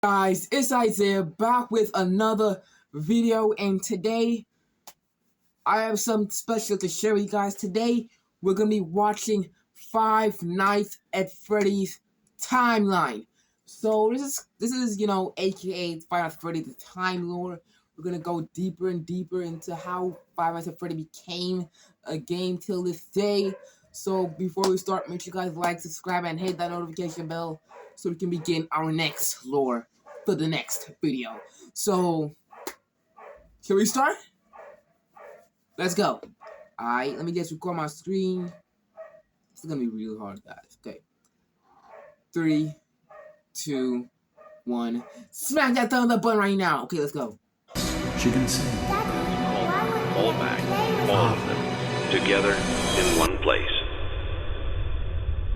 Guys, it's Isaiah back with another video, and today I have something special to share with you guys. Today we're gonna be watching Five Nights at Freddy's timeline. So this is aka Five Nights at Freddy's the time lore. We're gonna go deeper and deeper into how Five Nights at Freddy became a game till this day. So before we start, make sure you guys like, subscribe, and hit that notification bell so we can begin our next lore for the next video. So, shall we start? Let's go. Alright, let me just record my screen. It's gonna be real hard, guys. Okay. 3, 2, 1. Smack that thumbs up button right now. Okay, let's go. She can sing. All back, all of them, together in one place.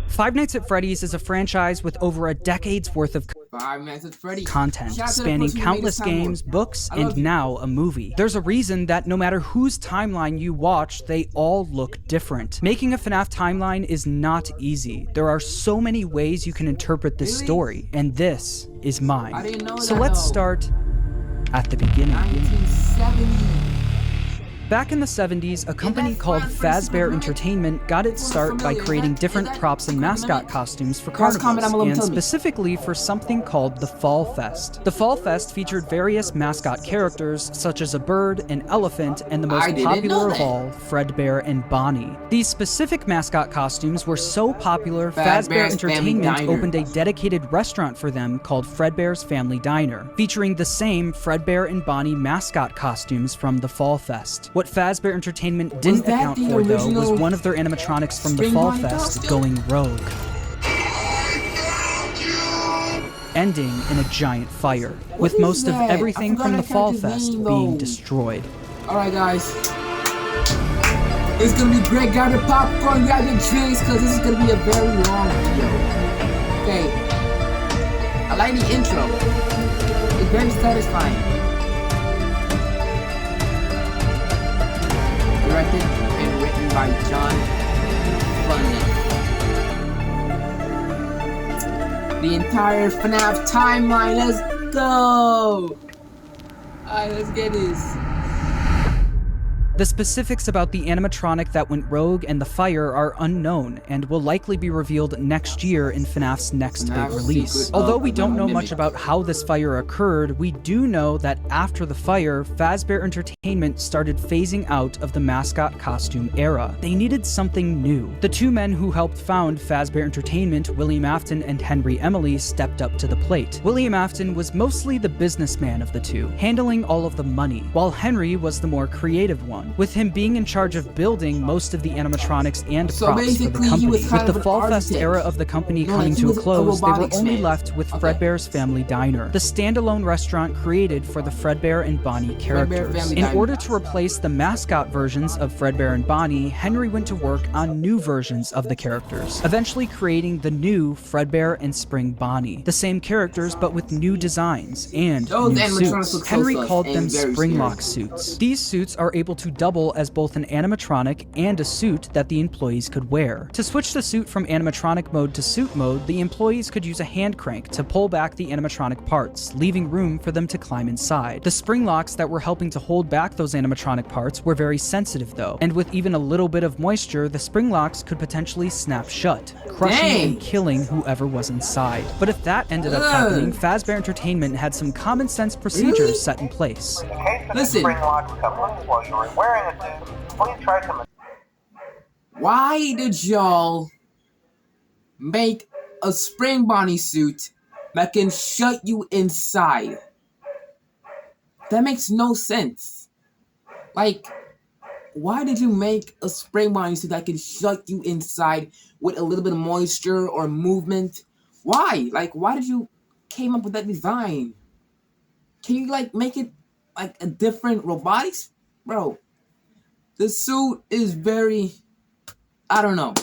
Five Nights at Freddy's is a franchise with over a decade's worth of Five Nights at Freddy's content, spanning countless games, books, and now a movie. There's a reason that no matter whose timeline you watch, they all look different. Making a Fnaf timeline is not easy. There are so many ways you can interpret this story, and this is mine. So let's start at the beginning. 1970. Back in the 70s, a company called Fazbear Entertainment got its start by creating different props and mascot costumes for carnivals, and specifically for something called the Fall Fest. The Fall Fest featured various mascot characters, such as a bird, an elephant, and the most popular of all, Fredbear and Bonnie. These specific mascot costumes were so popular, Fazbear Entertainment opened a dedicated restaurant for them called Fredbear's Family Diner, featuring the same Fredbear and Bonnie mascot costumes from the Fall Fest. What Fazbear Entertainment didn't account for, though, was one of their animatronics from the Fall Fest going rogue, ending in a giant fire, with most of everything from the Fall Fest being destroyed. Alright guys, it's gonna be great. Grab your popcorn, grab your drinks, because this is gonna be a very long video. Okay, I like the intro. It's very satisfying. Directed and written by John Fnaf. The entire Fnaf timeline. Let's go. Alright, let's get this. The specifics about the animatronic that went rogue and the fire are unknown, and will likely be revealed next year in FNAF's next big release. Although we don't know much about how this fire occurred, we do know that after the fire, Fazbear Entertainment started phasing out of the mascot costume era. They needed something new. The two men who helped found Fazbear Entertainment, William Afton and Henry Emily, stepped up to the plate. William Afton was mostly the businessman of the two, handling all of the money, while Henry was the more creative one, with him being in charge of building most of the animatronics and props for the company. With the Fall Fest era of the company coming to a close, they were only left with Fredbear's Family Diner, the standalone restaurant created for the Fredbear and Bonnie characters. In order to replace the mascot versions of Fredbear and Bonnie, Henry went to work on new versions of the characters, eventually creating the new Fredbear and Spring Bonnie. The same characters, but with new designs and new suits. Henry called them Springlock suits. These suits are able to double as both an animatronic and a suit that the employees could wear. To switch the suit from animatronic mode to suit mode, the employees could use a hand crank to pull back the animatronic parts, leaving room for them to climb inside. The spring locks that were helping to hold back those animatronic parts were very sensitive though, and with even a little bit of moisture, the spring locks could potentially snap shut, crushing and killing whoever was inside. But if that ended up happening, Fazbear Entertainment had some common sense procedures set in place. Listen. Why did y'all make a Spring Bonnie suit that can shut you inside? That makes no sense. Like, why did you make a Spring Bonnie suit that can shut you inside with a little bit of moisture or movement? Why? Like, why did you came up with that design? Can you, like, make it, like, a different robotics? Bro, the suit is very, I don't know.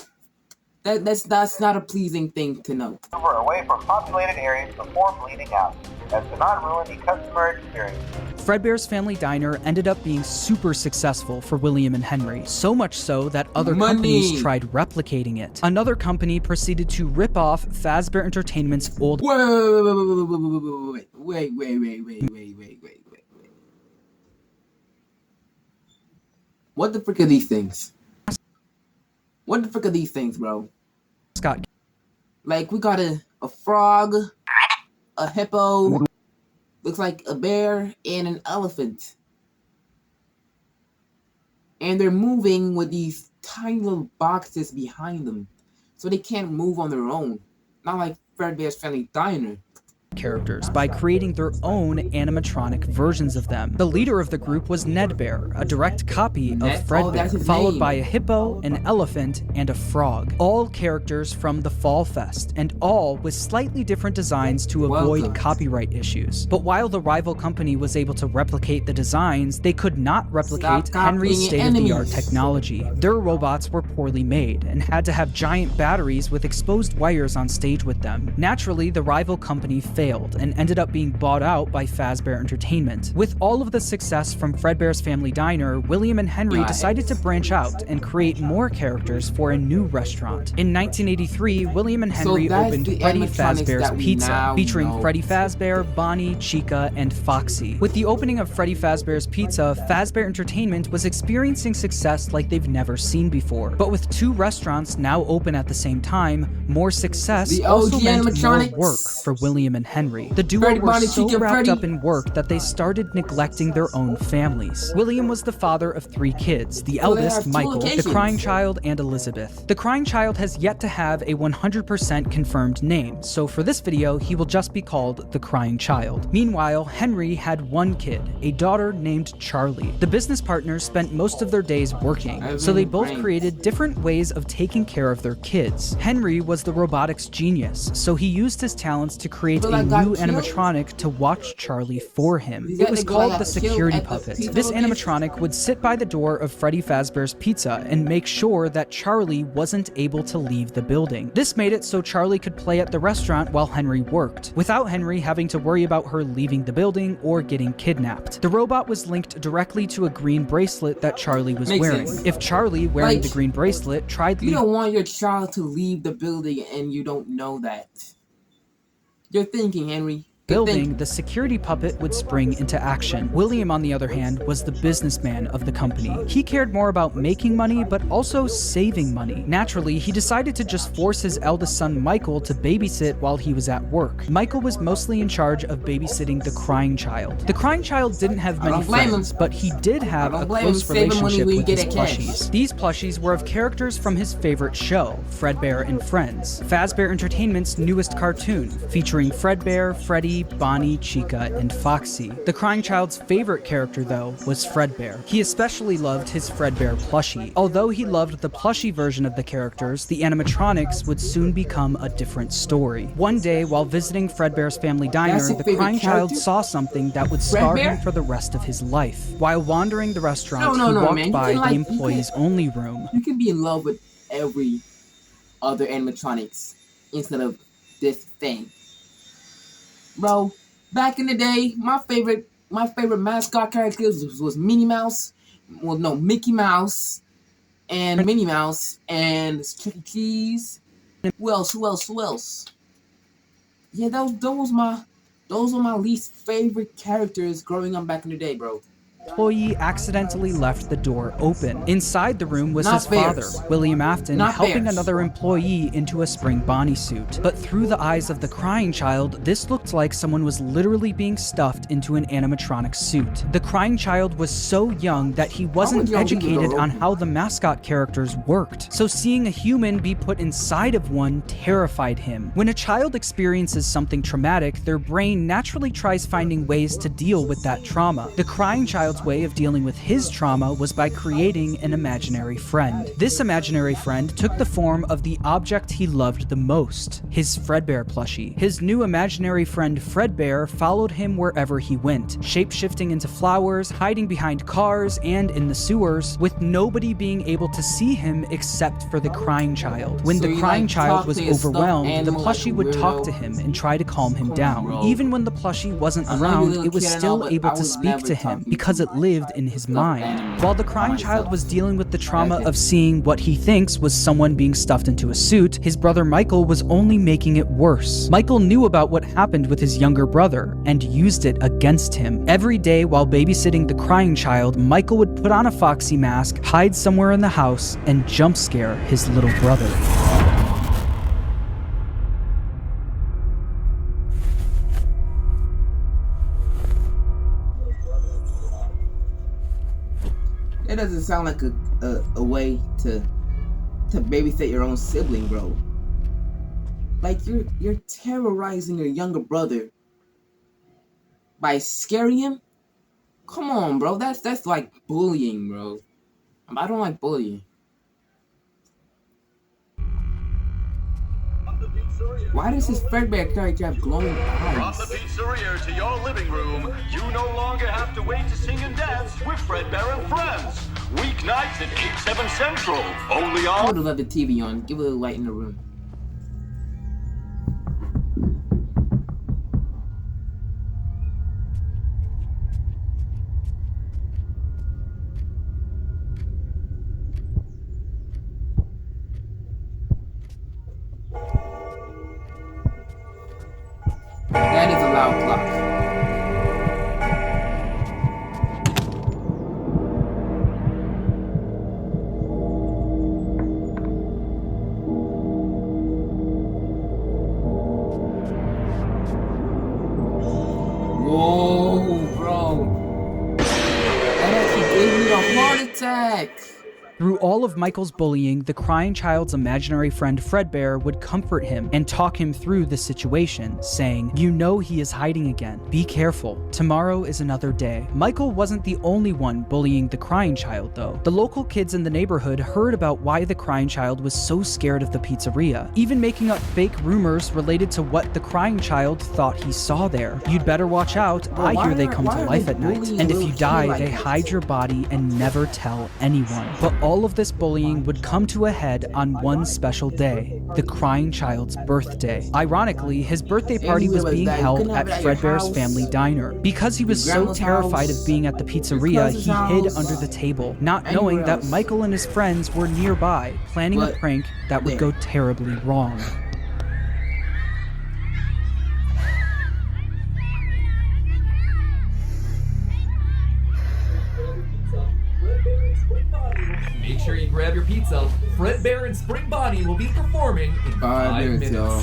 That's not a pleasing thing to know. Away from populated areas before bleeding out. as to not ruin the customer experience. Fredbear's Family Diner ended up being super successful for William and Henry, so much so that other companies tried replicating it. Another company proceeded to rip off Fazbear Entertainment's old Wait. What the frick are these things? What the frick are these things, bro? mascot. Like, we got a frog, a hippo, looks like a bear, and an elephant. And they're moving with these tiny little boxes behind them. So they can't move on their own. Not like Fredbear's Family Diner. Characters by creating their own animatronic versions of them. The leader of the group was Ned Bear, a direct copy of Fredbear, followed by a hippo, an elephant, and a frog. All characters from the Fall Fest, and all with slightly different designs to avoid copyright issues. But while the rival company was able to replicate the designs, they could not replicate Henry's state-of-the-art technology. Their robots were poorly made, and had to have giant batteries with exposed wires on stage with them. Naturally, the rival company failed and ended up being bought out by Fazbear Entertainment. With all of the success from Fredbear's Family Diner, William and Henry decided to branch out and create more characters for a new restaurant. In 1983, William and Henry opened Freddy Fazbear's Pizza, featuring Freddy Fazbear, Bonnie, Chica, and Foxy. With the opening of Freddy Fazbear's Pizza, Fazbear Entertainment was experiencing success like they've never seen before. But with two restaurants now open at the same time, more success also meant more work for William and Henry. The duo were so wrapped up in work that they started neglecting their own families. William was the father of 3 kids, the eldest, Michael, the crying child, and Elizabeth. The crying child has yet to have a 100% confirmed name, so for this video, he will just be called the crying child. Meanwhile, Henry had 1 kid, a daughter named Charlie. The business partners spent most of their days working, so they both created different ways of taking care of their kids. Henry was the robotics genius, so he used his talents to create a new animatronic to watch Charlie for him. It was called the security puppet. This animatronic would sit by the door of Freddy Fazbear's Pizza and make sure that Charlie wasn't able to leave the building. This made it so Charlie could play at the restaurant while Henry worked, without Henry having to worry about her leaving the building or getting kidnapped. The robot was linked directly to a green bracelet that Charlie was wearing. If Charlie, wearing the green bracelet, tried You don't want your child to leave the building and you don't know that. You're thinking, Henry. building, the security puppet would spring into action. William, on the other hand, was the businessman of the company. He cared more about making money, but also saving money. Naturally, he decided to just force his eldest son, Michael, to babysit while he was at work. Michael was mostly in charge of babysitting the crying child. The crying child didn't have many friends, but he did have a close relationship with his plushies. These plushies were of characters from his favorite show, Fredbear and Friends, Fazbear Entertainment's newest cartoon, featuring Fredbear, Freddy, Bonnie, Chica, and Foxy. The crying child's favorite character, though, was Fredbear. He especially loved his Fredbear plushie. Although he loved the plushie version of the characters, the animatronics would soon become a different story. One day, while visiting Fredbear's Family Diner, the crying child saw something that would scar him for the rest of his life. While wandering the restaurant, he walked by the employees' only room. You can be in love with every other animatronics instead of this thing. Bro, back in the day, my favorite mascot characters was Minnie Mouse. Well, no, Mickey Mouse and Minnie Mouse and Chuck E. Cheese. Who else? Yeah, those were my least favorite characters growing up back in the day, bro. Employee accidentally left the door open. Inside the room was his father, William Afton, helping another employee into a spring Bonnie suit. But through the eyes of the crying child, this looked like someone was literally being stuffed into an animatronic suit. The crying child was so young that he wasn't educated on how the mascot characters worked, so seeing a human be put inside of one terrified him. When a child experiences something traumatic, their brain naturally tries finding ways to deal with that trauma. The crying child child's way of dealing with his trauma was by creating an imaginary friend. This imaginary friend took the form of the object he loved the most, his Fredbear plushie. His new imaginary friend Fredbear followed him wherever he went, shape-shifting into flowers, hiding behind cars and in the sewers, with nobody being able to see him except for the crying child. When the crying child was overwhelmed, the plushie would talk to him and try to calm him down. Even when the plushie wasn't around, it was still able to speak to him because it lived in his mind. While the crying child was dealing with the trauma of seeing what he thinks was someone being stuffed into a suit, his brother Michael was only making it worse. Michael knew about what happened with his younger brother and used it against him. Every day while babysitting the crying child, Michael would put on a foxy mask, hide somewhere in the house, and jump scare his little brother. It doesn't sound like a way to babysit your own sibling, bro. Like you're terrorizing your younger brother by scaring him. Come on, bro. That's like bullying, bro. I don't like bullying. Why does this Fredbear character have glowing eyes? From the pizzeria to your living room, you no longer have to wait to sing and dance with Fredbear and Friends. Weeknights at 8, 7 Central. Only I on... would have left the TV on. Give it a little light in the room. That is a loud clock. Whoa, bro. That actually gave me a heart attack. Through all of Michael's bullying, the crying child's imaginary friend Fredbear would comfort him and talk him through the situation, saying, "You know he is hiding again. Be careful. Tomorrow is another day." Michael wasn't the only one bullying the crying child, though. The local kids in the neighborhood heard about why the crying child was so scared of the pizzeria, even making up fake rumors related to what the crying child thought he saw there. You'd better watch out. I hear they come to life at night, and if you die, they hide your body and never tell anyone. But all of this bullying would come to a head on one special day, the crying child's birthday. Ironically, his birthday party was being held at Fredbear's family diner. Because he was so terrified of being at the pizzeria, he hid under the table, not knowing that Michael and his friends were nearby, planning a prank that would go terribly wrong. Make sure you grab your pizza. Fredbear and Spring Bonnie will be performing in 5 minutes. Y'all.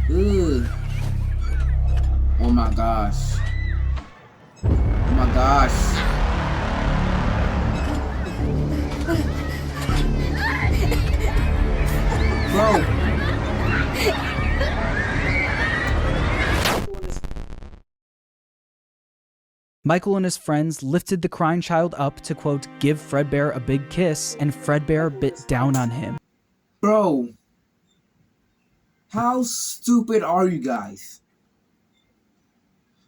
Ugh. Oh my gosh. Oh my gosh. Bro. Michael and his friends lifted the crying child up to, quote, give Fredbear a big kiss, and Fredbear bit down on him. Bro. How stupid are you guys?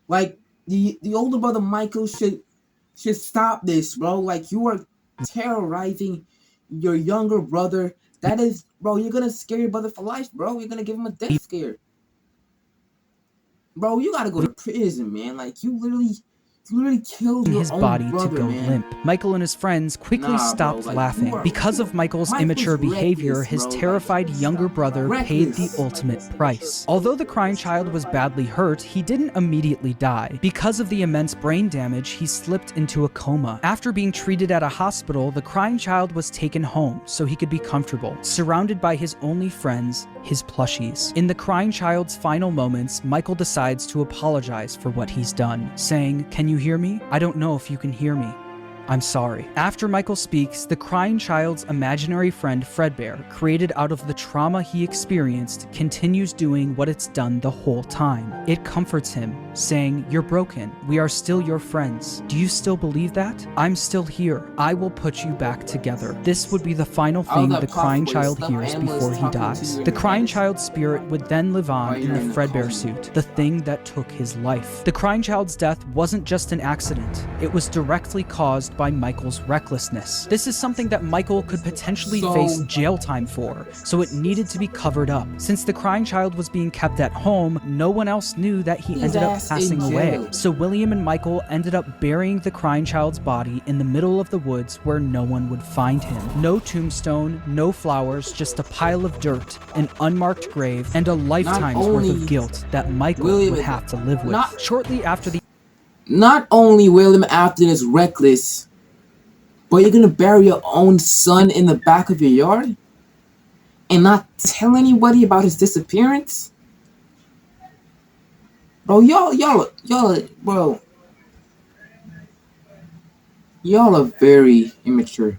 Like, the older brother Michael should stop this, bro. Like, you are terrorizing your younger brother. That is, bro, you're gonna scare your brother for life, bro. You're gonna give him a death scare. Bro, you gotta go to prison, man. Like, you literally killed your his own body brother, to go man. limp. Michael and his friends quickly stopped laughing. Because of Michael's immature behavior, his terrified younger brother paid the ultimate price. Although the crying child was badly hurt, he didn't immediately die. Because of the immense brain damage, he slipped into a coma. After being treated at a hospital, the crying child was taken home so he could be comfortable, surrounded by his only friends, his plushies. In the crying child's final moments, Michael decides to apologize for what he's done, saying, "Can you hear me? I don't know if you can hear me. I'm sorry. After Michael speaks, the crying child's imaginary friend Fredbear, created out of the trauma he experienced, continues doing what it's done the whole time. It comforts him, saying, "You're broken. We are still your friends. Do you still believe that? I'm still here. I will put you back together." This would be the final thing the crying child hears before he dies. The crying child's spirit would then live on in the Fredbear suit, the thing that took his life. The crying child's death wasn't just an accident. It was directly caused by Michael's recklessness. This is something that Michael could potentially face jail time for, so it needed to be covered up. Since the crying child was being kept at home, no one else knew that he ended up passing away. So William and Michael ended up burying the crying child's body in the middle of the woods where no one would find him. No tombstone, no flowers, just a pile of dirt, an unmarked grave, and a lifetime's worth of guilt that Michael would have to live with. Shortly after the Not only William Afton is reckless, but you're gonna bury your own son in the back of your yard and not tell anybody about his disappearance? Bro, y'all are very immature.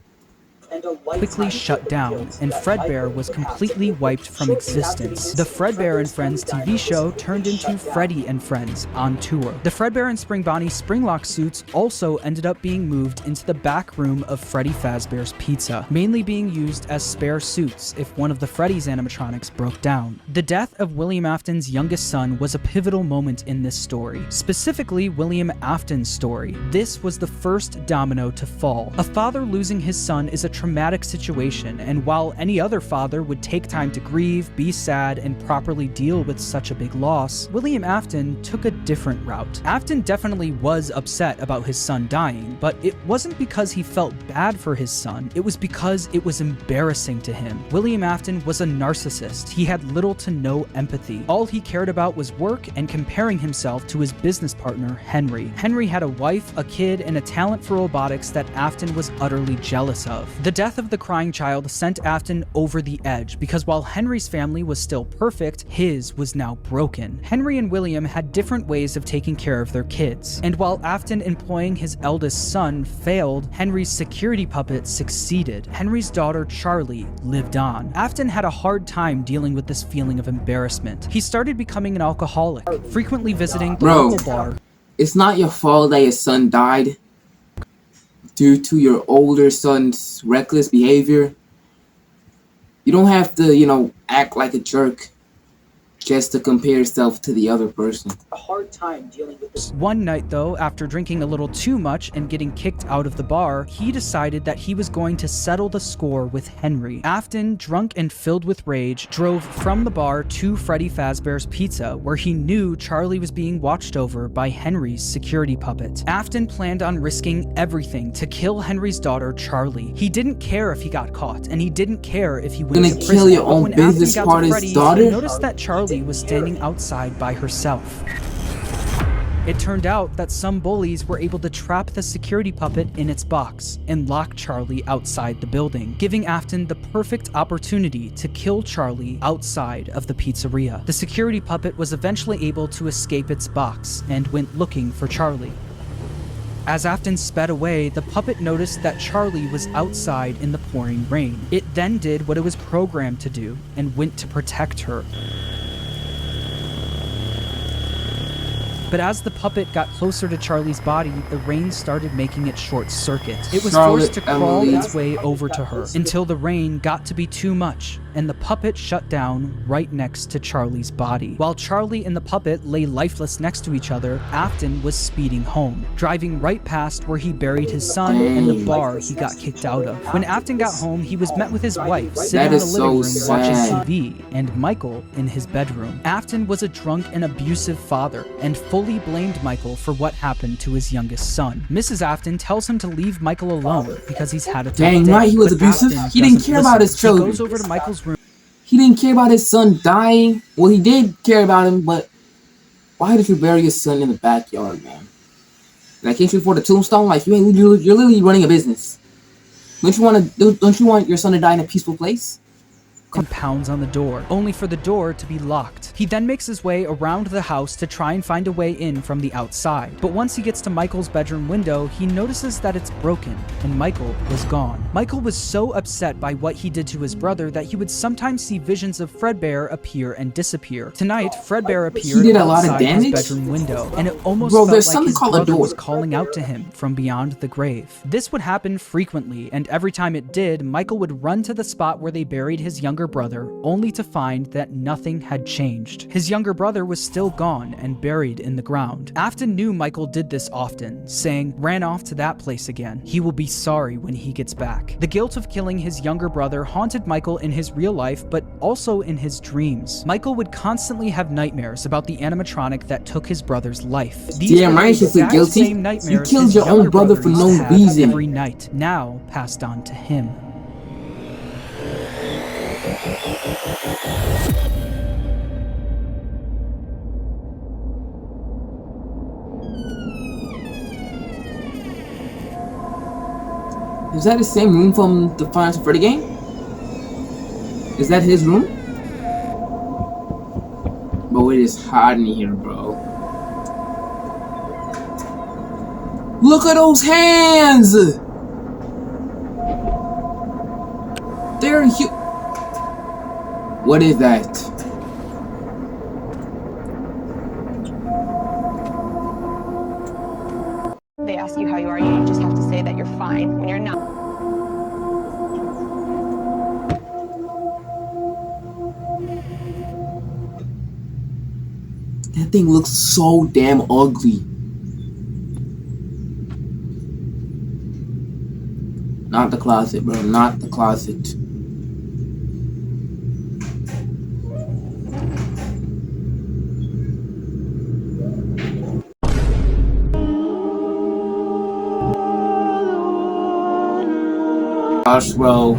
quickly shut down, and Fredbear was completely wiped from existence. The Fredbear and Friends TV show turned into Freddy and Friends on tour. The Fredbear and Spring Bonnie Springlock suits also ended up being moved into the back room of Freddy Fazbear's Pizza, mainly being used as spare suits if one of the Freddy's animatronics broke down. The death of William Afton's youngest son was a pivotal moment in this story, specifically William Afton's story. This was the first domino to fall. A father losing his son is a traumatic situation, and while any other father would take time to grieve, be sad, and properly deal with such a big loss, William Afton took a different route. Afton definitely was upset about his son dying, but it wasn't because he felt bad for his son, it was because it was embarrassing to him. William Afton was a narcissist. He had little to no empathy. All he cared about was work and comparing himself to his business partner, Henry. Henry had a wife, a kid, and a talent for robotics that Afton was utterly jealous of. The death of the crying child sent Afton over the edge because while Henry's family was still perfect, his was now broken. Henry and William had different ways of taking care of their kids, and while Afton employing his eldest son failed, Henry's security puppet succeeded. Henry's daughter Charlie lived on. Afton had a hard time dealing with this feeling of embarrassment. He started becoming an alcoholic, frequently visiting the local bar. It's not your fault that your son died due to your older son's reckless behavior. You don't have to, act like a jerk just to compare yourself to the other person. A hard time dealing with this. One night, though, after drinking a little too much and getting kicked out of the bar, he decided that he was going to settle the score with Henry. Afton, drunk and filled with rage, drove from the bar to Freddy Fazbear's Pizza, where he knew Charlie was being watched over by Henry's security puppet. Afton planned on risking everything to kill Henry's daughter, Charlie. He didn't care if he got caught, and he didn't care if he went to prison. Kill your own business partner's daughter? He noticed that Charlie was standing outside by herself. It turned out that some bullies were able to trap the security puppet in its box and lock Charlie outside the building, giving Afton the perfect opportunity to kill Charlie outside of the pizzeria. The security puppet was eventually able to escape its box and went looking for Charlie. As Afton sped away, the puppet noticed that Charlie was outside in the pouring rain. It then did what it was programmed to do and went to protect her. But as the puppet got closer to Charlie's body, the rain started making it short circuit. It was forced to crawl its way over to her until the rain got to be too much, and the puppet shut down right next to Charlie's body. While Charlie and the puppet lay lifeless next to each other, Afton was speeding home, driving right past where he buried his son and the bar he got kicked out of. When Afton got home, he was met with his wife sitting in the living room watching TV, and Michael in his bedroom. Afton was a drunk and abusive father, and fully blamed Michael for what happened to his youngest son. Mrs. Afton tells him to leave Michael alone because he's had a tough day. Dang right, he was abusive. He didn't care about his children. He goes over to Michael's room. He didn't care about his son dying. Well, he did care about him, but why did you bury your son in the backyard, man? Like, can't you afford a tombstone? Like, you're literally running a business. Don't you want your son to die in a peaceful place? and pounds on the door, only for the door to be locked. He then makes his way around the house to try and find a way in from the outside. But once he gets to Michael's bedroom window, he notices that it's broken, and Michael was gone. Michael was so upset by what he did to his brother that he would sometimes see visions of Fredbear appear and disappear. Tonight, Fredbear appeared did a lot of outside his damage? bedroom window, and it almost Bro, felt there's like something his called a brother door. was calling out to him from beyond the grave. This would happen frequently, and every time it did, Michael would run to the spot where they buried his younger brother, only to find that nothing had changed. His younger brother was still gone and buried in the ground. Afton knew Michael did this often, saying, "Ran off to that place again. He will be sorry when he gets back." The guilt of killing his younger brother haunted Michael in his real life, but also in his dreams. Michael would constantly have nightmares about the animatronic that took his brother's life. These Damn were right, the she's so exact guilty. same You nightmares killed his your own younger brother for used no to have reason. every night, now passed on to him. Is that the same room from the Five Nights at Freddy game? Is that his room? Bro, it is hot in here, bro. Look at those hands! They're huge. What is that? They ask you how you are, you just have to say that you're fine when you're not. That thing looks so damn ugly. Not the closet, bro. Not the closet. Gosh, bro.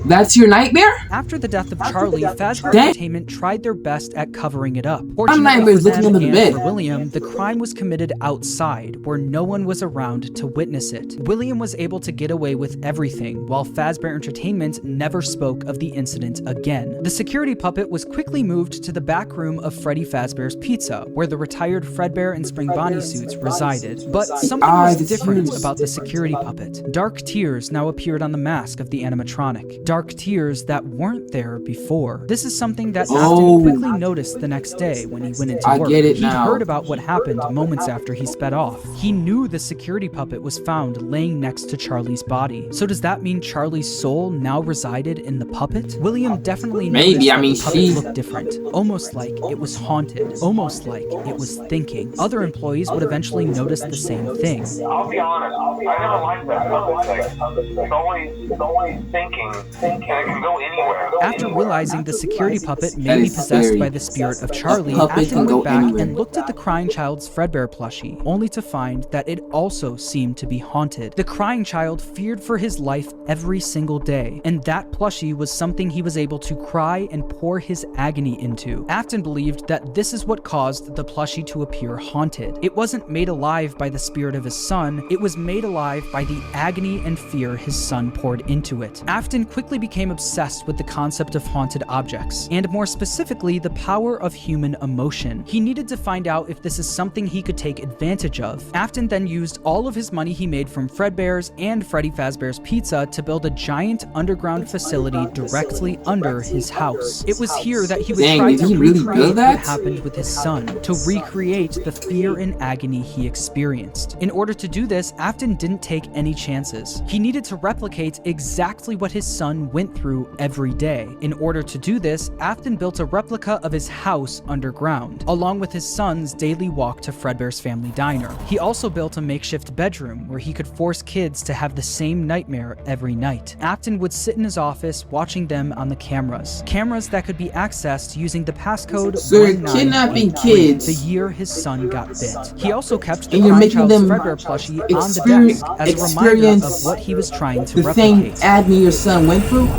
That's your nightmare? After the death of Charlie, Fazbear Dang. Entertainment tried their best at covering it up. My Fortunately nightmare for is looking them under the and bed. for William, the crime was committed outside, where no one was around to witness it. William was able to get away with everything, while Fazbear Entertainment never spoke of the incident again. The security puppet was quickly moved to the back room of Freddy Fazbear's Pizza, where the retired Fredbear and Spring Bonnie suits resided. But something was the different tears. about the security puppet. Dark tears now appeared on the mask of the animatronic. Dark tears that weren't there before. This is something that Oh. Afton quickly noticed the next day when he went into I work. get it He'd now. heard about what happened moments after he sped off. He knew the security puppet was found laying next to Charlie's body. So does that mean Charlie's soul now resided in the puppet? William definitely Maybe, noticed I that mean, the puppet she- looked different, almost like it was haunted, almost like it was thinking. Other employees would eventually notice the same thing. I'll be honest, I never liked that puppet thing. It's always thinking, and it can go anywhere. After realizing the security puppet That may be is possessed scary. by the spirit of Charlie, A puppet Afton can go went back anywhere. and looked at the crying child's Fredbear plushie, only to find that it also seemed to be haunted. The crying child feared for his life every single day, and that plushie was something he was able to cry and pour his agony into. Afton believed that this is what caused the plushie to appear haunted. It wasn't made alive by the spirit of his son, it was made alive by the agony and fear his son poured into it. Afton quickly became obsessed with the concept of haunted objects, and more specifically, the power of human emotion. He needed to find out if this is something he could take advantage of. Afton then used all of his money he made from Fredbear's and Freddy Fazbear's Pizza to build a giant underground facility directly under his house. It was here that he would Dang, try did to he really recreate build what that? happened with his son, to recreate the fear and agony he experienced. In order to do this, Afton didn't take any chances. He needed to replicate exactly what his son went through every day. In order to do this, Afton built a replica of his house underground, along with his son's daily walk to Fredbear's family diner. He also built a makeshift bedroom where he could force kids to have the same nightmare every night. Afton would sit in his office watching them on the cameras that could be accessed using the passcode So you're 1983, kidnapping kids. the year his son got bit. He also kept the And you're crying making child's them Fredbear plushie on the experience- desk as a reminder of experience what he was trying to The same replicate. agony your son went through?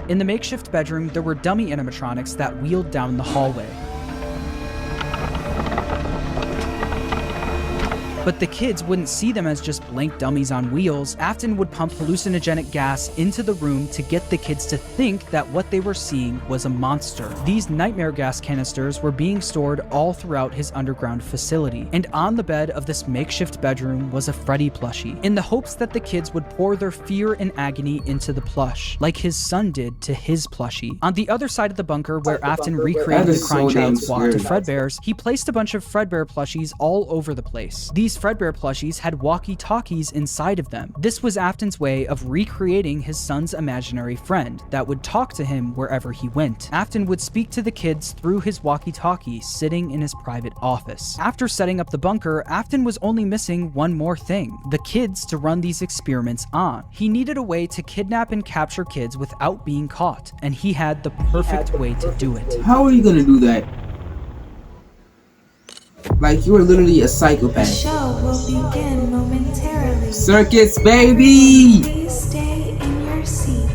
In the makeshift bedroom, there were dummy animatronics that wheeled down the hallway. But the kids wouldn't see them as just blank dummies on wheels. Afton would pump hallucinogenic gas into the room to get the kids to think that what they were seeing was a monster. These nightmare gas canisters were being stored all throughout his underground facility, and on the bed of this makeshift bedroom was a Freddy plushie, in the hopes that the kids would pour their fear and agony into the plush, like his son did to his plushie. On the other side of the bunker, where Afton recreated the crying child's walk to Fredbear's, he placed a bunch of Fredbear plushies all over the place. These Fredbear plushies had walkie-talkies inside of them. This was Afton's way of recreating his son's imaginary friend that would talk to him wherever he went. Afton would speak to the kids through his walkie-talkie sitting in his private office. After setting up the bunker, Afton was only missing one more thing: the kids to run these experiments on. He needed a way to kidnap and capture kids without being caught, and he had the perfect way to do it. How are you gonna do that? Like, you are literally a The psychopath. show will begin momentarily. Circus, baby! Please stay in your seats.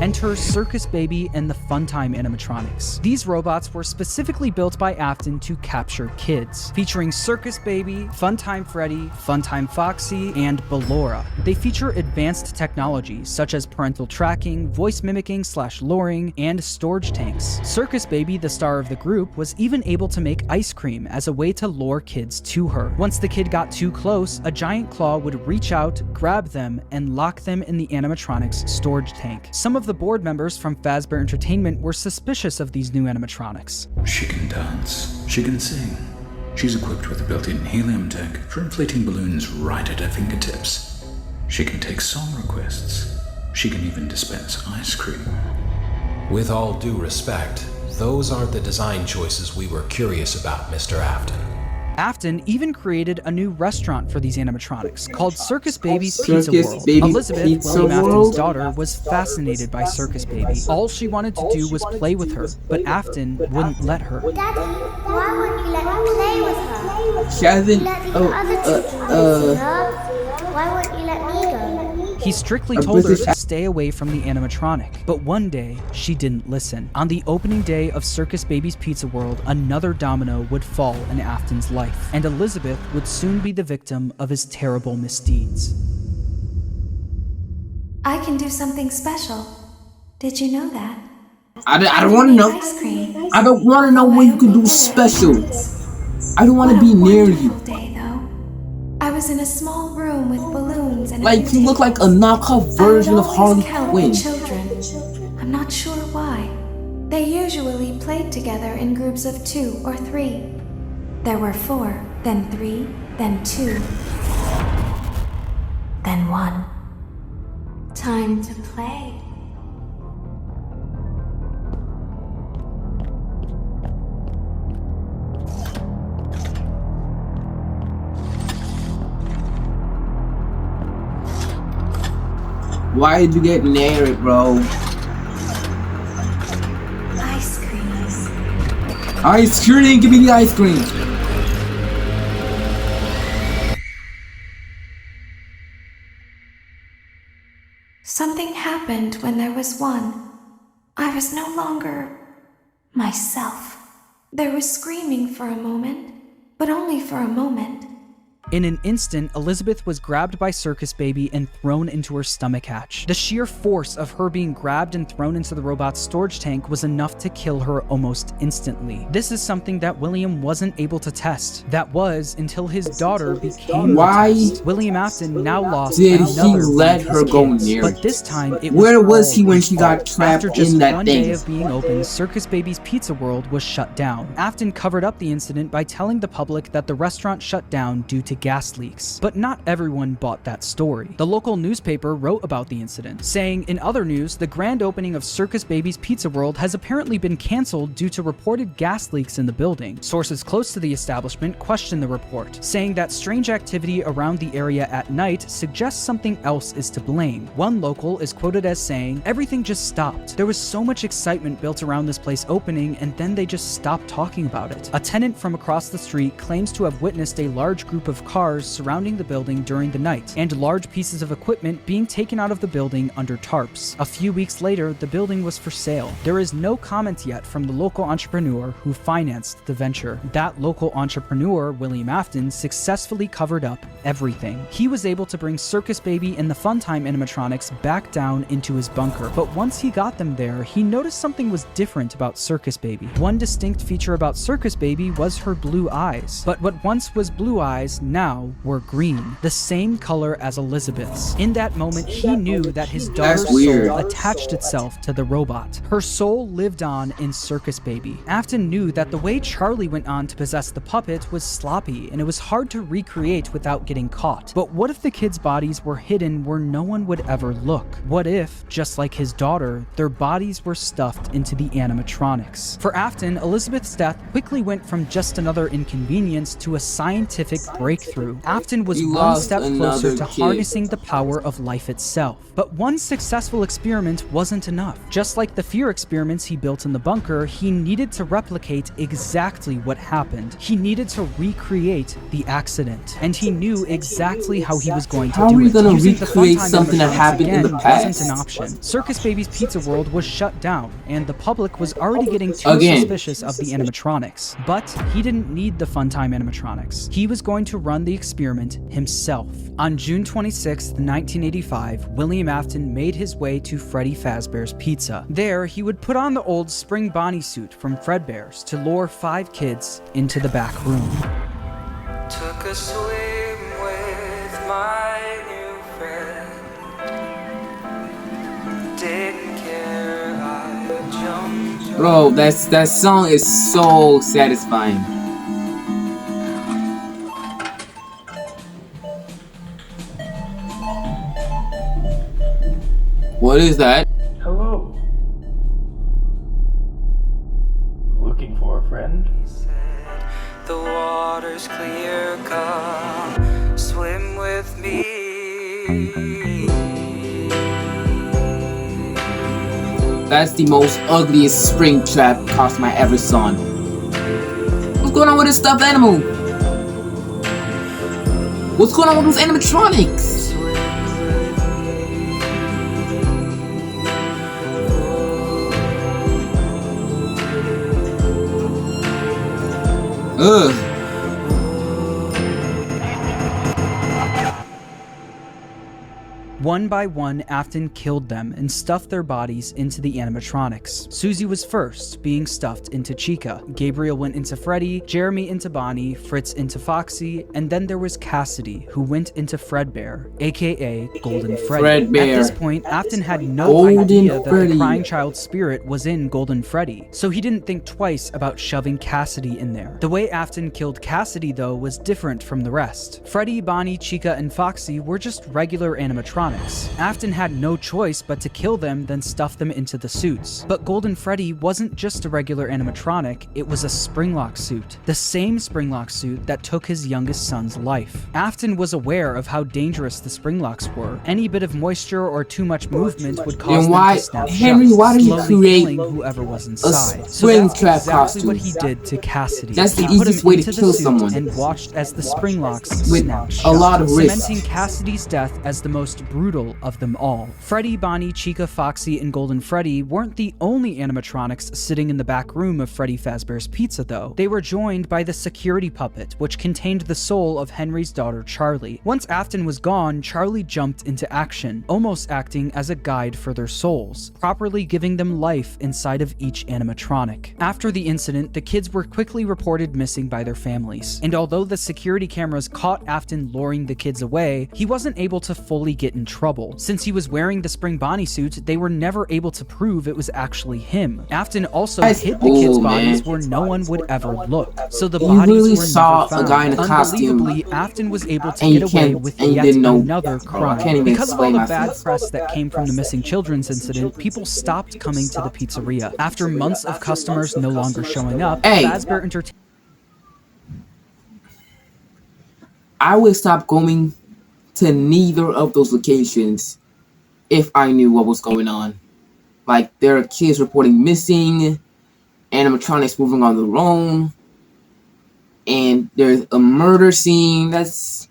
Enter Circus Baby and the Funtime animatronics. These robots were specifically built by Afton to capture kids, featuring Circus Baby, Funtime Freddy, Funtime Foxy, and Ballora. They feature advanced technology such as parental tracking, voice mimicking / luring, and storage tanks. Circus Baby, the star of the group, was even able to make ice cream as a way to lure kids to her. Once the kid got too close, a giant claw would reach out, grab them, and lock them in the animatronics storage tank. Some of the board members from Fazbear Entertainment were suspicious of these new animatronics. She can dance. She can sing. She's equipped with a built-in helium tank for inflating balloons right at her fingertips. She can take song requests. She can even dispense ice cream. With all due respect, those aren't the design choices we were curious about, Mr. Afton. Afton even created a new restaurant for these animatronics called Circus Baby's Pizza Circus World. Baby's Elizabeth, Pizza William Afton's World? daughter, was fascinated by Circus Baby. All she wanted to do was play with her, but Afton wouldn't let her. Daddy, why wouldn't you let me play with her? She hasn't. Why wouldn't you let me go? He strictly told her to stay away from the animatronic, but one day, she didn't listen. On the opening day of Circus Baby's Pizza World, another domino would fall in Afton's life, and Elizabeth would soon be the victim of his terrible misdeeds. I can do something special. Did you know that? I don't want to know. Ice cream. I don't want to know what you can do special. I don't want to be near you. Day, though. I was in a small room with balloons and Like, you look like a knockoff version of Harley Quinn. Children. I'm not sure why. They usually played together in groups of 2 or 3. There were 4, then 3, then 2, then 1. Time to play. Why did you get near it, bro? Ice cream. Ice cream, give me the ice cream. Something happened when there was 1. I was no longer myself. There was screaming for a moment, but only for a moment. In an instant, Elizabeth was grabbed by Circus Baby and thrown into her stomach hatch. The sheer force of her being grabbed and thrown into the robot's storage tank was enough to kill her almost instantly. This is something that William wasn't able to test. That was until his daughter became Why the test. William Afton now lost did he another let one of her his go kids, near but it? this time it Where was all he when his she fault. got trapped After just in that one thing? day of being open, Circus Baby's Pizza World was shut down. Afton covered up the incident by telling the public that the restaurant shut down due to gas leaks. But not everyone bought that story. The local newspaper wrote about the incident, saying, in other news, the grand opening of Circus Baby's Pizza World has apparently been canceled due to reported gas leaks in the building. Sources close to the establishment questioned the report, saying that strange activity around the area at night suggests something else is to blame. One local is quoted as saying, "Everything just stopped. There was so much excitement built around this place opening, and then they just stopped talking about it." A tenant from across the street claims to have witnessed a large group of cars surrounding the building during the night, and large pieces of equipment being taken out of the building under tarps. A few weeks later, the building was for sale. There is no comment yet from the local entrepreneur who financed the venture. That local entrepreneur, William Afton, successfully covered up everything. He was able to bring Circus Baby and the Funtime animatronics back down into his bunker, but once he got them there, he noticed something was different about Circus Baby. One distinct feature about Circus Baby was her blue eyes, but what once was blue eyes now were green, the same color as Elizabeth's. In that moment, he knew that his daughter's soul attached itself to the robot. Her soul lived on in Circus Baby. Afton knew that the way Charlie went on to possess the puppet was sloppy, and it was hard to recreate without getting caught. But what if the kids' bodies were hidden where no one would ever look? What if, just like his daughter, their bodies were stuffed into the animatronics? For Afton, Elizabeth's death quickly went from just another inconvenience to a scientific breakthrough. Afton was one step closer to harnessing the power of life itself. But one successful experiment wasn't enough. Just like the fear experiments he built in the bunker, he needed to replicate exactly what happened. He needed to recreate the accident, and he knew exactly how he was going to do it. How are we going to recreate something that happened in the past? Wasn't an option. Circus Baby's Pizza World was shut down, and the public was already getting too suspicious of the animatronics. But he didn't need the Funtime animatronics. He was going to run the experiment himself. On June 26, 1985, William Afton made his way to Freddy Fazbear's Pizza. There, he would put on the old Spring Bonnie suit from Fredbear's to lure 5 kids into the back room. Took a swim with my new friend. Didn't care, I jumped. Bro, that song is so satisfying. What is that? Hello. Looking for a friend? The water's clear, come swim with me. That's the most ugliest spring trap costume I ever saw. What's going on with this stuffed animal? What's going on with those animatronics? Ugh. One by one, Afton killed them and stuffed their bodies into the animatronics. Susie was first, being stuffed into Chica. Gabriel went into Freddy, Jeremy into Bonnie, Fritz into Foxy, and then there was Cassidy, who went into Fredbear, aka Golden Freddy. At this point, Afton had no idea that the crying child spirit was in Golden Freddy, so he didn't think twice about shoving Cassidy in there. The way Afton killed Cassidy, though, was different from the rest. Freddy, Bonnie, Chica, and Foxy were just regular animatronics. Afton had no choice but to kill them, then stuff them into the suits. But Golden Freddy wasn't just a regular animatronic, it was a Springlock suit. The same Springlock suit that took his youngest son's life. Afton was aware of how dangerous the Springlocks were. Any bit of moisture or too much movement would cause them to snap Henry, shut, why did you slowly create killing whoever was inside. a spring trap exactly costume? What he did to Cassidy. That's the He put easiest him way to into the kill suit someone. and watched as the Springlocks With snapped a shut, lot of risk. cementing Cassidy's death as the most brutal of them all. Freddy, Bonnie, Chica, Foxy, and Golden Freddy weren't the only animatronics sitting in the back room of Freddy Fazbear's Pizza, though. They were joined by the security puppet, which contained the soul of Henry's daughter, Charlie. Once Afton was gone, Charlie jumped into action, almost acting as a guide for their souls, properly giving them life inside of each animatronic. After the incident, the kids were quickly reported missing by their families, and although the security cameras caught Afton luring the kids away, he wasn't able to fully get in trouble. Since he was wearing the Spring Bonnie suit, they were never able to prove it was actually him. Afton also hid the kids' bodies where no one would ever look, so the bodies were never found. A guy in a costume, Unbelievably, Afton was able to get away with yet another crime. Because of all the bad press that came from the missing children's incident, people stopped coming to the pizzeria. After months of customers no longer showing up, Fazbear Entertainment. I would stop going to neither of those locations if I knew what was going on. Like, there are kids reporting missing, animatronics moving on their own, and there's a murder scene. That's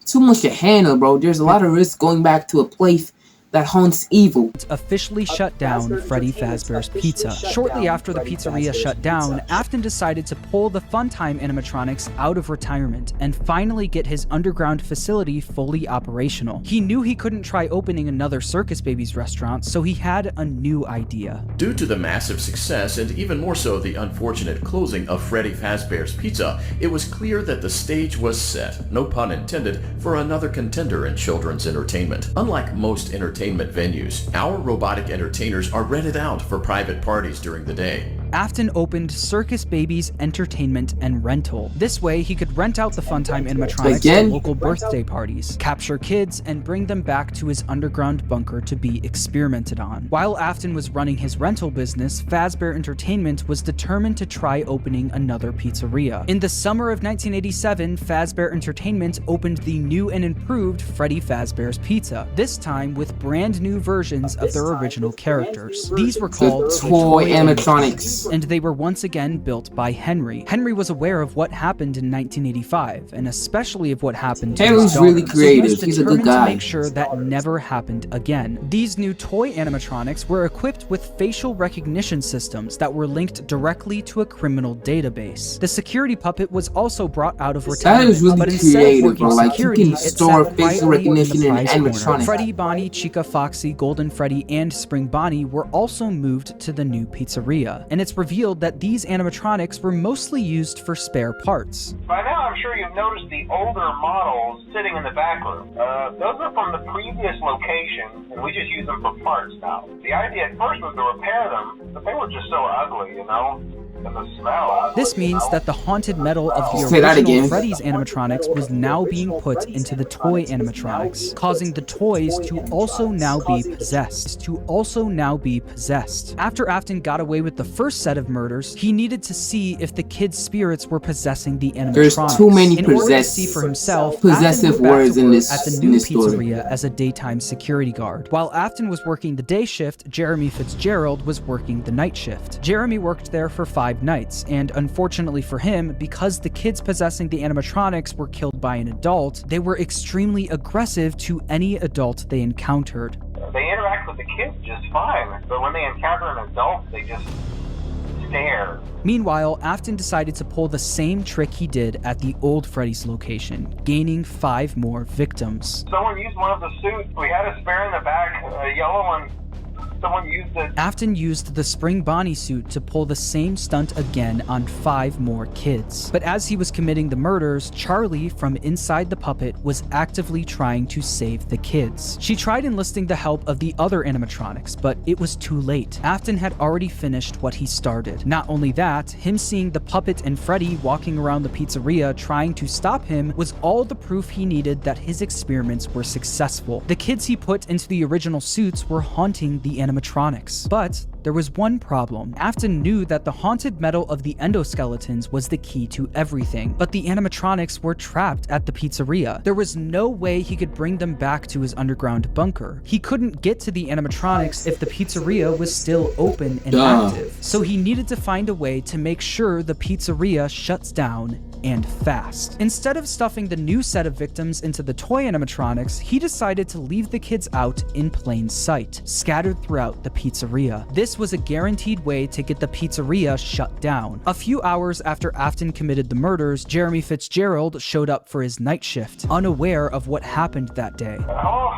too much to handle, bro. There's a lot of risk going back to a place that haunts evil. Officially shut down Freddy Fazbear's Pizza. Shortly after the pizzeria shut down, Afton decided to pull the Funtime animatronics out of retirement and finally get his underground facility fully operational. He knew he couldn't try opening another Circus Babies restaurant, so he had a new idea. Due to the massive success and even more so the unfortunate closing of Freddy Fazbear's Pizza, it was clear that the stage was set, no pun intended, for another contender in children's entertainment. Unlike most entertainment venues, our robotic entertainers are rented out for private parties during the day. Afton opened Circus Babies Entertainment and Rental. This way, he could rent out the Funtime animatronics to local birthday parties, capture kids, and bring them back to his underground bunker to be experimented on. While Afton was running his rental business, Fazbear Entertainment was determined to try opening another pizzeria. In the summer of 1987, Fazbear Entertainment opened the new and improved Freddy Fazbear's Pizza, this time with brand new versions of their original characters. These were called the toy animatronics, and they were once again built by Henry. Henry was aware of what happened in 1985, and especially of what happened to his daughter. Really creative. So he was He's a good guy. to make sure that never happened again. These new toy animatronics were equipped with facial recognition systems that were linked directly to a criminal database. The security puppet was also brought out of retirement, that is really but instead creative, of working bro. Like, security, you can it store sat facial quietly recognition in in the prize corner. animatronics. Freddy, Bonnie, Chica, Foxy, Golden Freddy, and Spring Bonnie were also moved to the new pizzeria, and it's revealed that these animatronics were mostly used for spare parts. By now, I'm sure you've noticed the older models sitting in the back room. Those are from the previous location, and we just use them for parts now. The idea at first was to repair them, but they were just so ugly, you know? And the smell. This means that the haunted metal of the original Freddy's animatronics was now being put into the toy animatronics, causing the toys to also now be possessed. After Afton got away with the first set of murders, he needed to see if the kids' spirits were possessing the animatronics. There's too many in order to see for himself, possessive words in this at the new story. pizzeria as a daytime security guard. While Afton was working the day shift, Jeremy Fitzgerald was working the night shift. Jeremy worked there for 5 nights, and unfortunately for him, because the kids possessing the animatronics were killed by an adult, they were extremely aggressive to any adult they encountered. They interact with the kids just fine, but when they encounter an adult, they just stare. Meanwhile, Afton decided to pull the same trick he did at the old Freddy's location, gaining 5 more victims. Someone used one of the suits. We had a spare in the back, a yellow one. Someone used it. Afton used the Spring Bonnie suit to pull the same stunt again on 5 more kids. But as he was committing the murders, Charlie, from inside the puppet, was actively trying to save the kids. She tried enlisting the help of the other animatronics, but it was too late. Afton had already finished what he started. Not only that, him seeing the puppet and Freddy walking around the pizzeria trying to stop him was all the proof he needed that his experiments were successful. The kids he put into the original suits were haunting the animatronics. But there was one problem. Afton knew that the haunted metal of the endoskeletons was the key to everything, but the animatronics were trapped at the pizzeria. There was no way he could bring them back to his underground bunker. He couldn't get to the animatronics if the pizzeria was still open and active, so he needed to find a way to make sure the pizzeria shuts down and fast. Instead of stuffing the new set of victims into the toy animatronics, he decided to leave the kids out in plain sight, scattered throughout the pizzeria. This was a guaranteed way to get the pizzeria shut down. A few hours after Afton committed the murders, Jeremy Fitzgerald showed up for his night shift, unaware of what happened that day. Hello.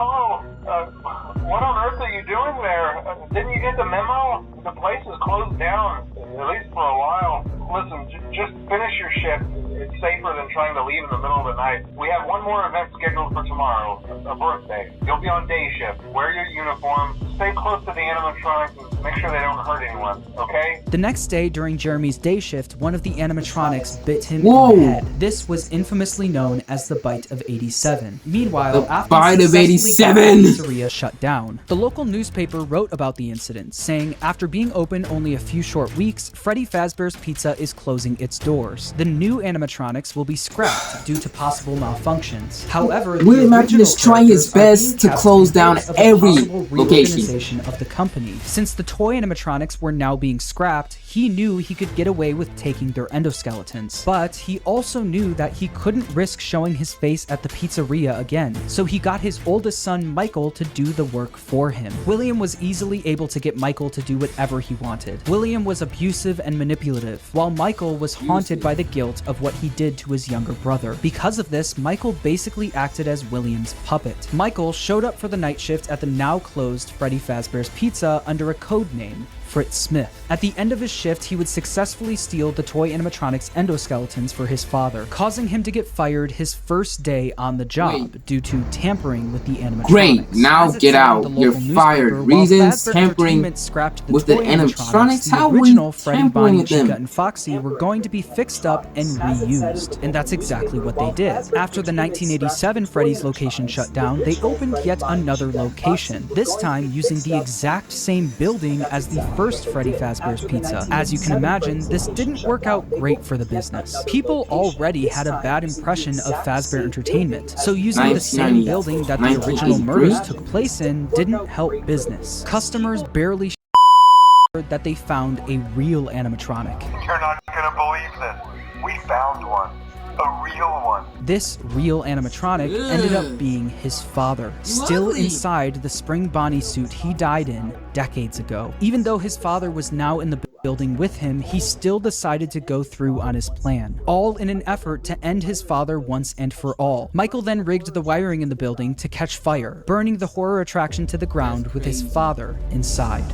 What on earth are you doing there? Didn't you get the memo? The place is closed down, at least for a while. Listen, just finish your shift. It's safer than trying to leave in the middle of the night. We have one more event scheduled for tomorrow, a birthday. You'll be on day shift. Wear your uniform. Stay close to the animatronics and make sure they don't hurt anyone, okay? The next day, during Jeremy's day shift, one of the animatronics bit him in the head. This was infamously known as the Bite of 87. Meanwhile, the Bite of 87! The pizzeria shut down. The local newspaper wrote about the incident, saying, after being open only a few short weeks, Freddy Fazbear's Pizza is closing its doors. The new animatronics will be scrapped due to possible malfunctions. However, Will Imaginist trying his best to close down every location of the company. Since the toy animatronics were now being scrapped, he knew he could get away with taking their endoskeletons. But he also knew that he couldn't risk showing his face at the pizzeria again, so he got his oldest son Michael to do the work for him. William was easily able to get Michael to do whatever he wanted. William was abusive and manipulative, while Michael was haunted by the guilt of what he did to his younger brother. Because of this, Michael basically acted as William's puppet. Michael showed up for the night shift at the now closed Freddy Fazbear's Pizza under a code name, Fritz Smith. At the end of his shift, he would successfully steal the toy animatronics endoskeletons for his father, causing him to get fired his first day on the job due to tampering with the animatronics. Great, now get out. You're fired. Reasons tampering with the animatronics? How were you tampering with them? Chica and Foxy were going to be fixed up and reused, and that's exactly what they did. After the 1987 Freddy's location shut down, they opened yet another location, this time using the exact same building as the first Freddy Fazbear's Pizza. As you can imagine, this didn't work out great for the business. People already had a bad impression of Fazbear Entertainment, so using the same building that the original murders took place in didn't help business. Customers barely that they found a real animatronic. You're not gonna believe this. We found one. A real one. This real animatronic ended up being his father, still inside the Spring Bonnie suit he died in decades ago. Even though his father was now in the building with him, he still decided to go through on his plan, all in an effort to end his father once and for all. Michael then rigged the wiring in the building to catch fire, burning the horror attraction to the ground with his father inside.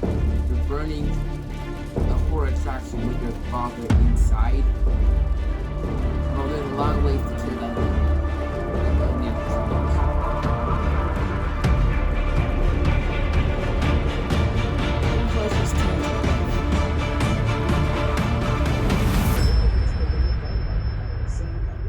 You're burning the horror attraction with your father inside? Oh, there's a lot of ways to kill that thing.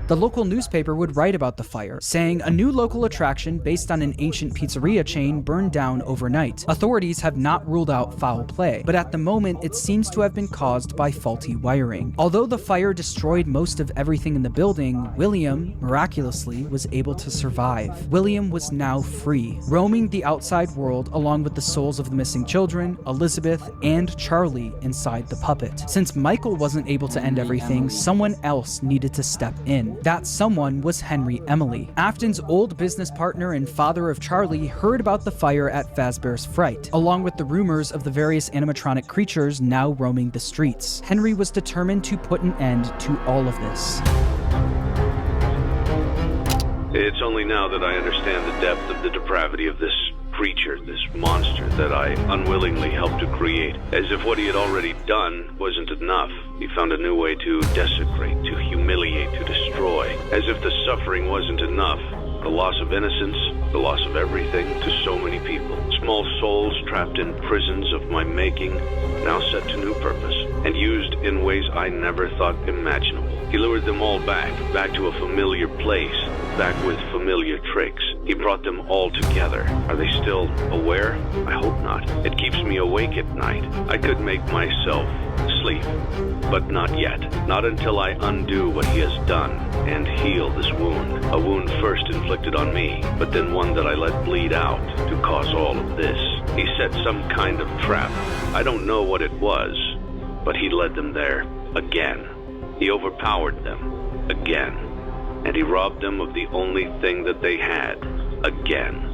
The local newspaper would write about the fire, saying a new local attraction based on an ancient pizzeria chain burned down overnight. Authorities have not ruled out foul play, but at the moment it seems to have been caused by faulty wiring. Although the fire destroyed most of everything in the building, William, miraculously, was able to survive. William was now free, roaming the outside world along with the souls of the missing children, Elizabeth, and Charlie inside the puppet. Since Michael wasn't able to end everything, someone else needed to step in. That someone was Henry Emily. Afton's old business partner and father of Charlie heard about the fire at Fazbear's Fright, along with the rumors of the various animatronic creatures now roaming the streets. Henry was determined to put an end to all of this. It's only now that I understand the depth of the depravity of this creature, this monster that I unwillingly helped to create. As if what he had already done wasn't enough, he found a new way to desecrate, to humiliate, to destroy. As if the suffering wasn't enough, the loss of innocence, the loss of everything to so many people. Small souls trapped in prisons of my making, now set to new purpose, and used in ways I never thought imaginable. He lured them all back to a familiar place, back with familiar tricks. He brought them all together. Are they still aware? I hope not. It keeps me awake at night. I could make myself sleep, but not yet. Not until I undo what he has done and heal this wound. A wound first inflicted on me, but then one that I let bleed out to cause all of this. He set some kind of trap. I don't know what it was, but he led them there again. He overpowered them again, and he robbed them of the only thing that they had again.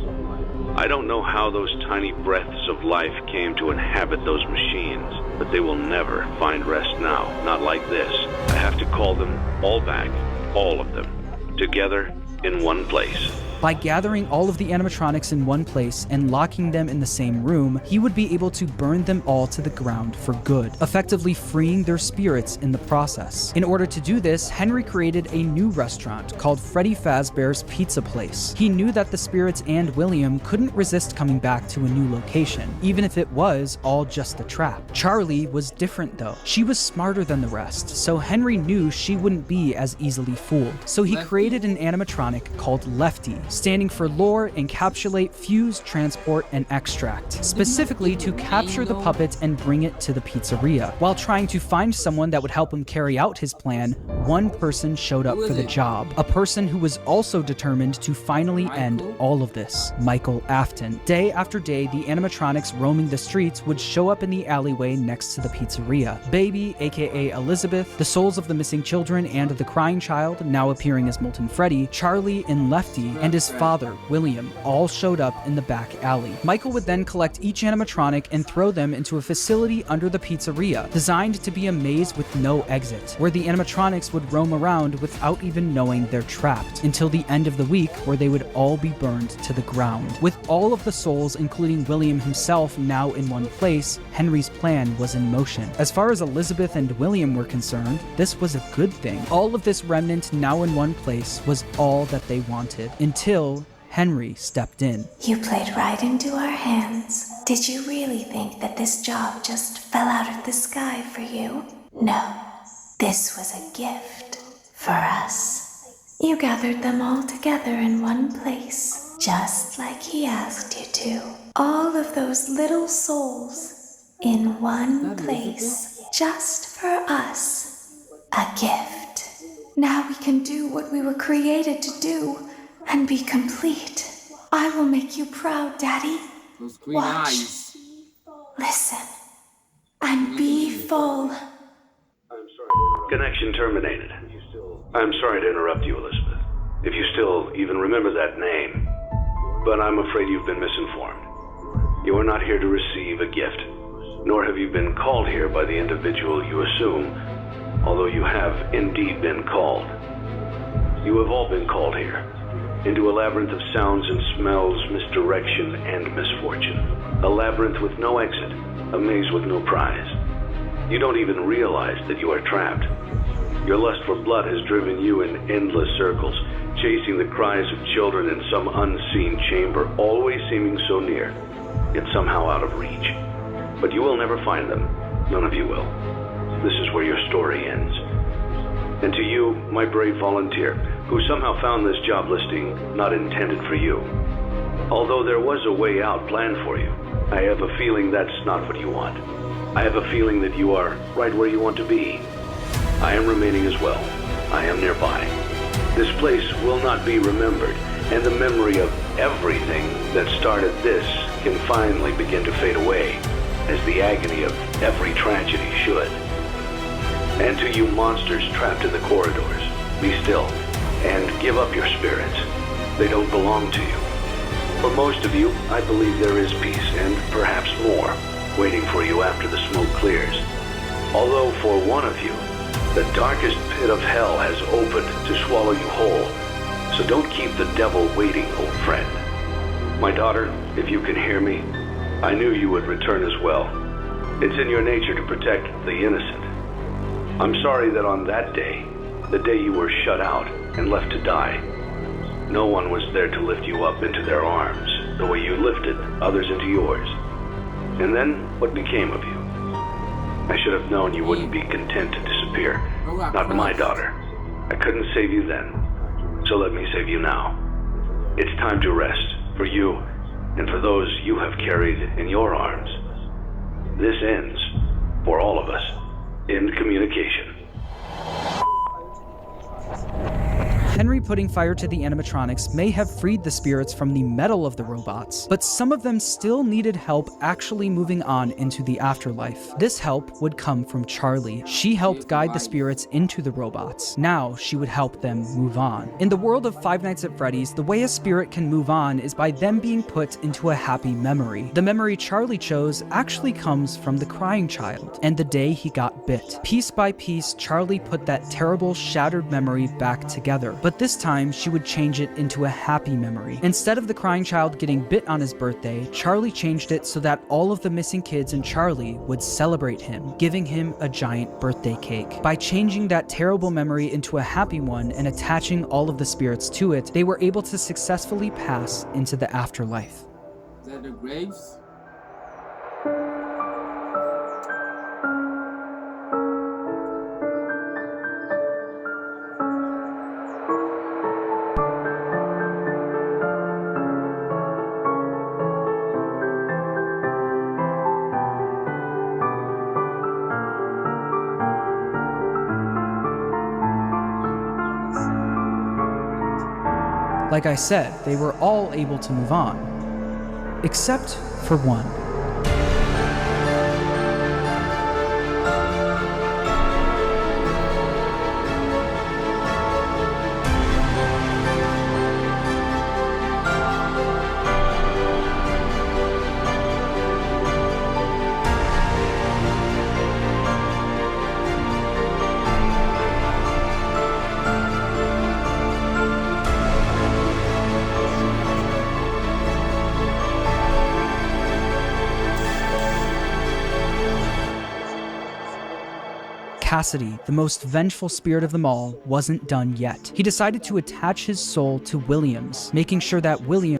I don't know how those tiny breaths of life came to inhabit those machines, but they will never find rest now, not like this. I have to call them all back, all of them, together in one place. By gathering all of the animatronics in one place and locking them in the same room, he would be able to burn them all to the ground for good, effectively freeing their spirits in the process. In order to do this, Henry created a new restaurant called Freddy Fazbear's Pizza Place. He knew that the spirits and William couldn't resist coming back to a new location, even if it was all just a trap. Charlie was different though. She was smarter than the rest, so Henry knew she wouldn't be as easily fooled. So he created an animatronic called Lefty, standing for lure, encapsulate, fuse, transport, and extract, specifically to capture the puppet and bring it to the pizzeria. While trying to find someone that would help him carry out his plan, one person showed up for the job, a person who was also determined to finally end all of this, Michael Afton. Day after day, the animatronics roaming the streets would show up in the alleyway next to the pizzeria. Baby, aka Elizabeth, the souls of the missing children and the crying child, now appearing as Molten Freddy, Charlie and Lefty, and his father, William, all showed up in the back alley. Michael would then collect each animatronic and throw them into a facility under the pizzeria, designed to be a maze with no exit, where the animatronics would roam around without even knowing they're trapped, until the end of the week, where they would all be burned to the ground. With all of the souls, including William himself, now in one place, Henry's plan was in motion. As far as Elizabeth and William were concerned, this was a good thing. All of this remnant now in one place was all that they wanted, until Henry stepped in. You played right into our hands. Did you really think that this job just fell out of the sky for you? No. This was a gift for us. You gathered them all together in one place, just like he asked you to. All of those little souls in one place, just for us. A gift. Now we can do what we were created to do and be complete. I will make you proud, Daddy. Those green Watch. eyes. Listen. And be full. Connection terminated. I'm sorry to interrupt you, Elizabeth, if you still even remember that name. But I'm afraid you've been misinformed. You are not here to receive a gift, nor have you been called here by the individual you assume, although you have indeed been called. You have all been called here, into a labyrinth of sounds and smells, misdirection, and misfortune. A labyrinth with no exit, a maze with no prize. You don't even realize that you are trapped. Your lust for blood has driven you in endless circles, chasing the cries of children in some unseen chamber, always seeming so near, yet somehow out of reach. But you will never find them. None of you will. This is where your story ends. And to you, my brave volunteer, who somehow found this job listing not intended for you. Although there was a way out planned for you, I have a feeling that's not what you want. I have a feeling that you are right where you want to be. I am remaining as well. I am nearby. This place will not be remembered, and the memory of everything that started this can finally begin to fade away, as the agony of every tragedy should. And to you monsters trapped in the corridors, be still, and give up your spirits. They don't belong to you. For most of you, I believe there is peace, and perhaps more, waiting for you after the smoke clears. Although for one of you, the darkest pit of hell has opened to swallow you whole. So don't keep the devil waiting, old friend. My daughter, if you can hear me, I knew you would return as well. It's in your nature to protect the innocent. I'm sorry that on that day, the day you were shut out and left to die, no one was there to lift you up into their arms, the way you lifted others into yours. And then, what became of you? I should have known you wouldn't be content to disappear. Not my daughter. I couldn't save you then, so let me save you now. It's time to rest, for you, and for those you have carried in your arms. This ends, for all of us, in communication. Henry putting fire to the animatronics may have freed the spirits from the metal of the robots, but some of them still needed help actually moving on into the afterlife. This help would come from Charlie. She helped guide the spirits into the robots. Now she would help them move on. In the world of Five Nights at Freddy's, the way a spirit can move on is by them being put into a happy memory. The memory Charlie chose actually comes from the crying child and the day he got bit. Piece by piece, Charlie put that terrible, shattered memory back together. But this time, she would change it into a happy memory. Instead of the crying child getting bit on his birthday, Charlie changed it so that all of the missing kids and Charlie would celebrate him, giving him a giant birthday cake. By changing that terrible memory into a happy one and attaching all of the spirits to it, they were able to successfully pass into the afterlife. Is that the graves? Like I said, they were all able to move on. Except for one. Cassidy, the most vengeful spirit of them all, wasn't done yet. He decided to attach his soul to William's, making sure that William